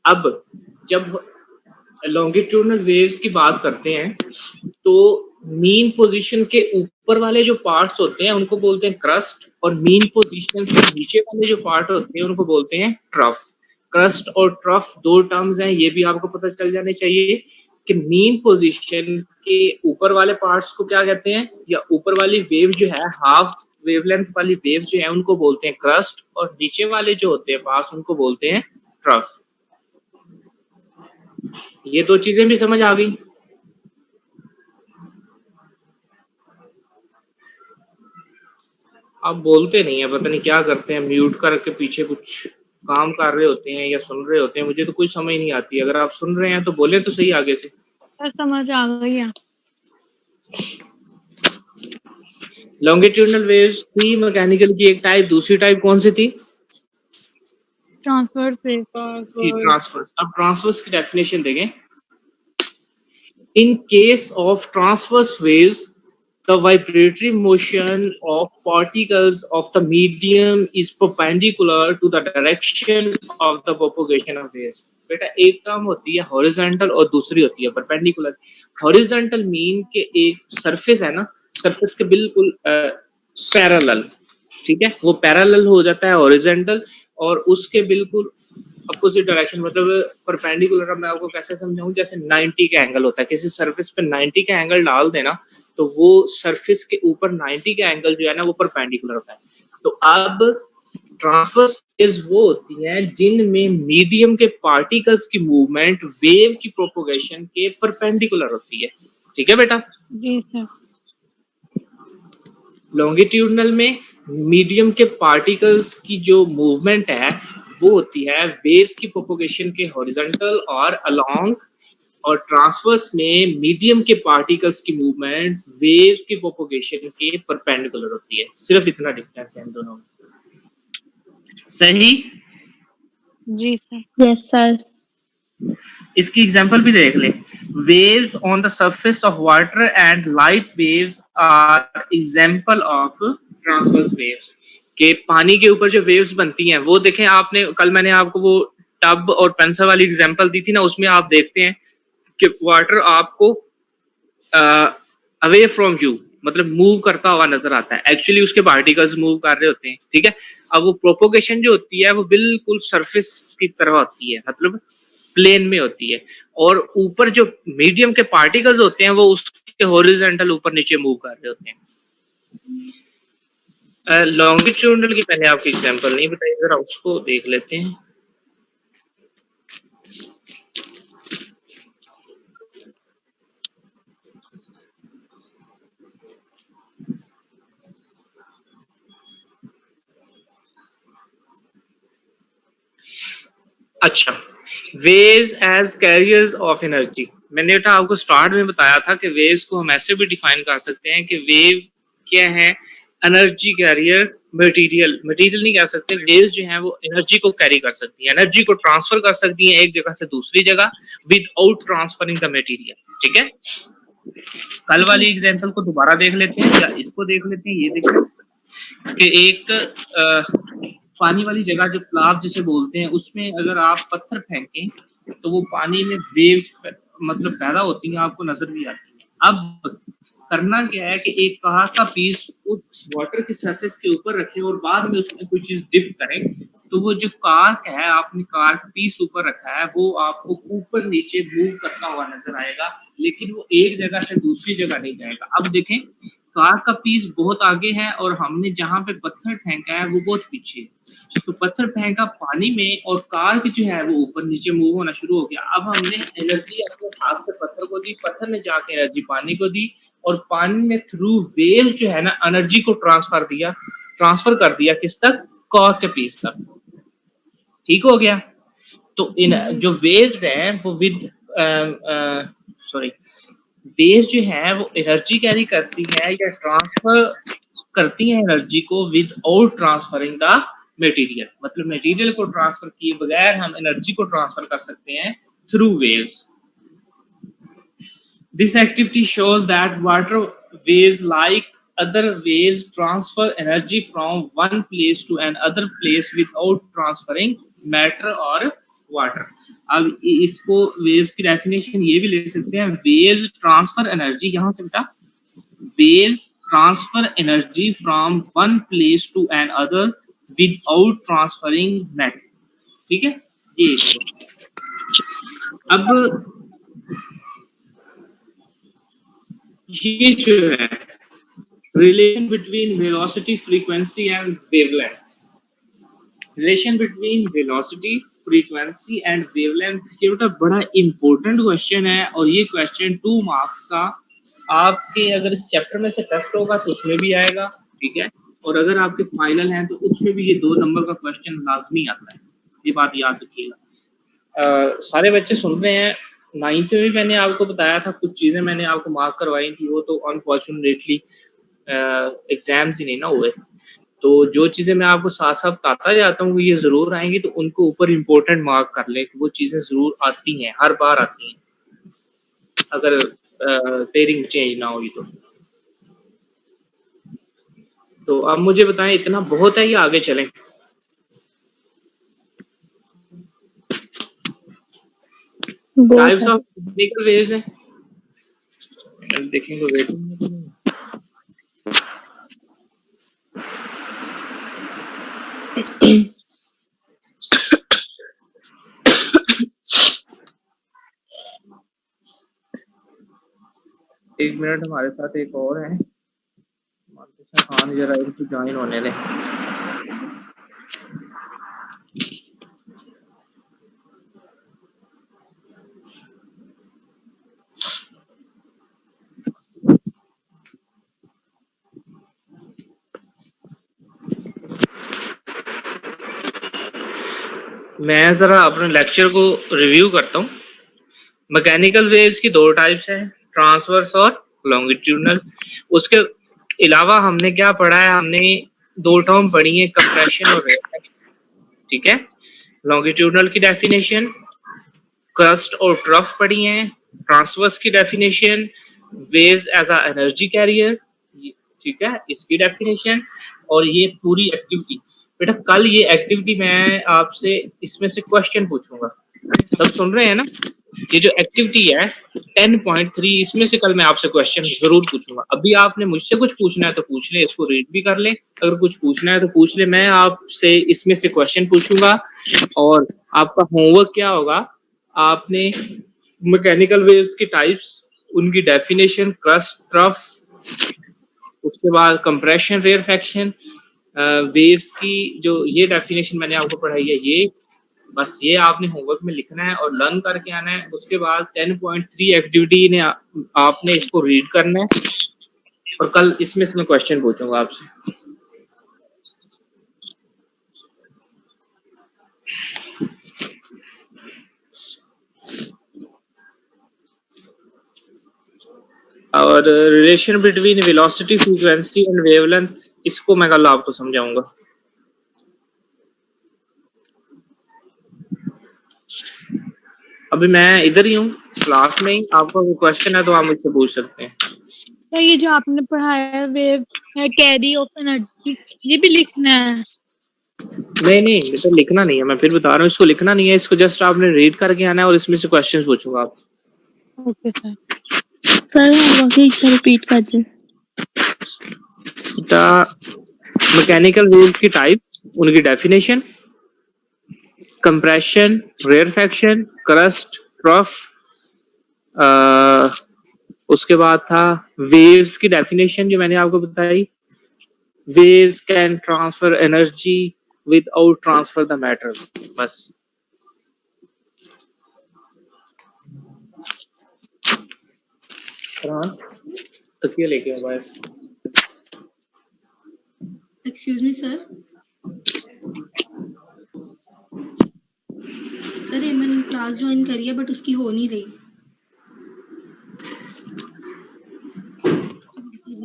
अब जब longitudinal waves की बात करते हैं तो मीन पोजीशन के ऊपर वाले जो पार्ट्स होते हैं उनको बोलते हैं क्रस्ट, और मीन पोजीशन से नीचे वाले जो पार्ट होते हैं उनको बोलते हैं ट्रफ। क्रस्ट और ट्रफ दो टर्म्स हैं, ये भी आपको पता चल जाने चाहिए कि मीन पोजीशन के ऊपर वाले पार्ट्स को क्या कहते हैं, या ऊपर वाली वेव जो है हाफ वेवलेंथ वाली वेव जो है उनको बोलते हैं क्रस्ट, और नीचे वाले जो होते हैं पार्ट्स उनको बोलते हैं ट्रफ। ये दो चीजें भी समझ आ गई। आप बोलते नहीं है, पता नहीं क्या करते हैं, म्यूट करके पीछे कुछ काम कर रहे होते हैं या सुन रहे होते हैं, मुझे तो कुछ समझ नहीं आती। अगर आप सुन रहे हैं तो बोले तो सही आगे से। सर समझ आ गई है। लॉन्गिट्यूडनल वेव्स थी मैकेनिकल की एक टाइप, दूसरी टाइप कौन सी थी? ट्रांसफर से ट्रांसवर्स। अब ट्रांसवर्स की डेफिनेशन देखें। In case of transverse waves, the vibratory motion of particles of the medium is perpendicular to the direction of the propagation of waves. बेटा एक टर्म होती है हॉरिजॉन्टल और दूसरी होती है परपेंडिकुलर। हॉरिजॉन्टल मीन के एक सरफेस है ना, सरफेस के बिल्कुल पैरेलल, ठीक है, वो पैरेलल हो जाता है हॉरिजॉन्टल, और उसके बिल्कुल अपोजिट डायरेक्शन, मतलब परपेंडिकुलर। मैं आपको कैसे समझाऊं, जैसे 90 का एंगल होता है, किसी सरफेस पे 90 का एंगल डाल देना तो वो सरफेस के ऊपर 90 का एंगल जो है ना वो परपेंडिकुलर होता है। तो अब ट्रांसवर्स वेव्स वो होती हैं जिनमें मीडियम के पार्टिकल्स की मूवमेंट वेव की प्रोपोगेशन के परपेंडिकुलर होती है। ठीक है बेटा? जी सर। लॉन्गिट्यूडनल में मीडियम के पार्टिकल्स की जो मूवमेंट है वो होती है वेव्स की प्रोपोगेशन के हॉरिजॉन्टल और अलोंग, और ट्रांसवर्स में मीडियम के पार्टिकल्स की मूवमेंट वेव्स की प्रोपोगेशन के परपेंडिकुलर होती है। सिर्फ इतना डिफरेंस है इन दोनों में। सही? जी सर। Yes sir. इसकी एग्जांपल भी देख लें। Waves on the surface of water and light waves are example of transverse waves. के पानी के ऊपर जो वेव्स बनती हैं वो देखें आपने, कल मैंने आपको वो टब और पेंसिल वाली एग्जांपल दी थी ना, उसमें आप देखते हैं कि वाटर आपको अवे फ्रॉम यू मतलब मूव करता हुआ नजर आता है, एक्चुअली उसके पार्टिकल्स मूव कर रहे होते हैं। ठीक है, अब वो प्रोपोगेशन जो होती है वो बिल्कुल सरफेस की तरह होती है, मतलब प्लेन में होती है, और ऊपर जो मीडियम के पार्टिकल्स होते हैं वो उसके हॉरिजॉन्टल ऊपर नीचे मूव कर रहे होते हैं। लॉन्गिट्यूडनल की पहले आपकी एग्जांपल नहीं बताई, जरा उसको देख लेते हैं। अच्छा, waves as carriers of energy. मैंने बेटा आपको स्टार्ट में बताया था कि वेव्स को हम ऐसे भी डिफाइन कर सकते हैं कि वेव क्या है, एनर्जी कैरियर मटेरियल। मटेरियल नहीं कह सकते, वेव्स जो हैं वो एनर्जी को कैरी कर सकती है, एनर्जी को ट्रांसफर कर सकती है एक जगह से दूसरी जगह विदाउट ट्रांसफरिंग द मटेरियल। ठीक है, कल वाली एग्जांपल को दोबारा देख लेते हैं, या इसको देख लेते हैं। ये देखिए कि एक पानी वाली जगह जो तालाब जिसे बोलते हैं उसमें अगर आप पत्थर फेंकें तो वो पानी में वेव्स मतलब पैदा होती हैं, आपको नजर भी आती है। अब करना क्या है कि एक कार का पीस उस वाटर की सरफेस के ऊपर रखें और बाद में उसमें कोई चीज डिप करें, तो वो जो कार है, आपने कार का पीस ऊपर रखा है, वो आपको ऊपर नीचे मूव करता हुआ नजर आएगा, लेकिन वो एक जगह से दूसरी जगह नहीं जाएगा। अब देखें, कार का पीस बहुत आगे है और हमने जहां पे पत्थर फेंका है वो बहुत पीछे है। तो पत्थर फेंका पानी में और कार की जो है वो ऊपर नीचे मूव होना शुरू हो गया। अब हमने एनर्जी अपने हाथ से पत्थर को दी, पत्थर ने जाके एनर्जी पानी को दी, और पानी ने थ्रू वेव जो है ना एनर्जी को ट्रांसफर कर दिया किस तक, कार के पीस तक। ठीक हो गया? तो इन जो वेव्स हैं वो विद सॉरी वेव्स जो है वो एनर्जी कैरी करती है या ट्रांसफर करती है एनर्जी को विदाउट ट्रांसफरिंग द मटेरियल, मतलब मटेरियल को ट्रांसफर किए बगैर हम एनर्जी को ट्रांसफर कर सकते हैं through waves. This activity shows that water waves like other waves transfer energy from one place to another place without transferring matter or water. अब इसको वेव्स की डेफिनेशन ये भी ले सकते हैं, वेव्स ट्रांसफर एनर्जी, यहाँ से बेटा waves transfer energy from one place to another without transferring matter। ठीक है, ये अब ये जो है relation between velocity, frequency and wavelength, relation between velocity, frequency and wavelength, ये बेटा बड़ा इंपॉर्टेंट क्वेश्चन है और ये क्वेश्चन 2 मार्क्स का आपके अगर इस चैप्टर में से टेस्ट होगा तो उसमें भी आएगा, ठीक है, और अगर आपके फाइनल हैं तो उसमें भी ये 2 नंबर का क्वेश्चन लाजमी आता है, ये बात याद रखिएगा। सारे बच्चे सुन रहे हैं, 9th में भी मैंने आपको बताया था, कुछ चीज़ें मैंने आपको मार्क करवाई थी, वो तो अनफॉर्चुनेटली एग्जाम्स ही नहीं ना हुए, तो जो चीज़ें मैं आपको साथ साथ बताता जाता हूँ ये ज़रूर आएंगी, तो उनको ऊपर इम्पोर्टेंट मार्क कर लें, वो चीज़ें ज़रूर आती हैं, हर बार आती हैं, अगर पेयरिंग चेंज ना हुई तो अब मुझे बताएं, इतना बहुत है या आगे चलें? टाइप्स ऑफ मैकेनिकल वेव्स हैं, देखेंगे वेट एक मिनट, हमारे साथ एक और है खान, जरा इनको ज्वाइन होने दें। मैं जरा अपने लेक्चर को रिव्यू करता हूँ। मैकेनिकल वेव्स की 2 टाइप्स हैं, ट्रांसवर्स और लॉन्गिट्यूडनल। उसके अलावा हमने क्या पढ़ा है, हमने 2 टर्म पढ़ी है, कंप्रेशन और रेयरफैक्शन, ठीक है। लॉन्गिट्यूडनल की डेफिनेशन क्रस्ट और ट्रफ पढ़ी है, ट्रांसवर्स की definition waves as a energy carrier, ठीक है, इसकी डेफिनेशन, और ये पूरी एक्टिविटी। बेटा कल ये एक्टिविटी मैं आपसे इसमें से क्वेश्चन पूछूंगा, सब सुन रहे हैं ना? ये जो एक्टिविटी है 10.3, इसमें से कल मैं आपसे क्वेश्चन जरूर पूछूंगा। अभी आपने मुझसे कुछ पूछना है तो पूछ ले, इसको रीड भी कर ले, अगर कुछ पूछना है तो पूछ ले, मैं आपसे इसमें से क्वेश्चन पूछूंगा। और आपका होमवर्क क्या होगा, आपने मैकेनिकल वेव्स की टाइप्स, उनकी डेफिनेशन, क्रस्ट, ट्रफ, उसके बाद कंप्रेशन, रेयरफैक्शन, वेव्स की जो ये डेफिनेशन मैंने आपको पढ़ाई है, ये बस ये आपने होमवर्क में लिखना है और लर्न करके आना है। उसके बाद 10.3 एक्टिविटी ने आपने इसको रीड करना है और कल इसमें से मैं क्वेश्चन पूछूंगा आपसे। और relation between velocity, frequency and wavelength, इसको मैं कल आपको समझाऊंगा। अभी मैं इधर ही हूँ क्लास में ही, आपको कोई क्वेश्चन है तो आप मुझसे पूछ सकते हैं। तो ये जो आपने पढ़ाया है वेव कैरी ऑफ एनर्जी, ये भी लिखना है? नहीं बेटा लिखना नहीं है, मैं फिर बता रहा हूँ, इसको लिखना नहीं है, इसको जस्ट आपने रीड करके आना है और इसमें से क्वेश्चंस पूछूंगा आप। Okay sir. सर एक बार रिपीट कर दीजिए। मैकेनिकल वेव्स की टाइप्स, उनकी definition, compression, rarefaction, crust, trough, उसके बाद था वेव्स की डेफिनेशन जो मैंने आपको बताई, waves can transfer energy without transfer the matter, बस। तकिया लेके आओ बाहर। एक्सक्यूज मी सर, सर एमन क्लास ज्वाइन करी है बट उसकी हो नहीं रही।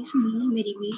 सुनी ना मेरी भी।